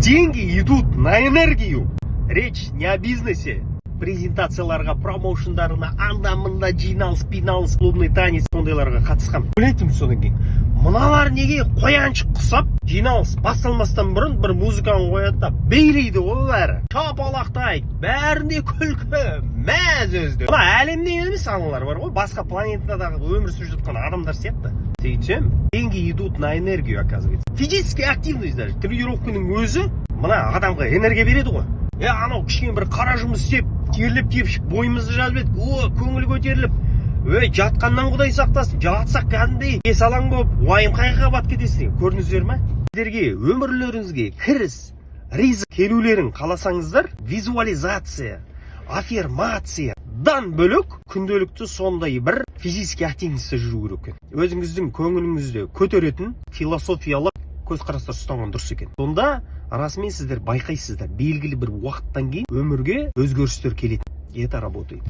Деньги идут на энергию. Речь не о бизнесе. Презентацияларға, промоушндарына, анда-мында жиналыс, клубный танец сондайларға қатысқам. Ойлайтым содан кейін. Мыналар неге қояншық құсап, жиналыс басталмастан бұрын бір музыканы қояды да билейді ғой бәрі. Шапалақтайды, бәрінде күлкі, мәз өзді. Мына әлемде емес аналар бар ғой, басқа планетадағы өмір сүріп жатқан адамдар сияқты. Сөйтсем, деньги идут на энергию, оказывается. Физическая активность даже, тренировканың өзі мына адамға энергия береді ғой. Анау кішкене бір қара жұмыс істеп, терлеп-тепшік бойымызды жазып едік, көңіл көтеріліп, жатқаннан Құдай сақтасын, жатсақ кәдімгідей есалаң болып, уайым қайғыға батып кетесіздер. Көрдіңіздер ме? Сіздерге өмірлеріңізге кіріс, ризық келулерін қаласаңыздар, визуализация, аффирмациядан бөлек күнделікті сондай бір физический активностьта жүру керек екен. Өзіңіздің көңіліңізді көтеретін философиялық көзқарастар ұстанған дұрыс екен. Сонда расымен сіздер байқайсыздар, белгілі бір уақыттан кейін өмірге өзгерістер келеді. Это работает.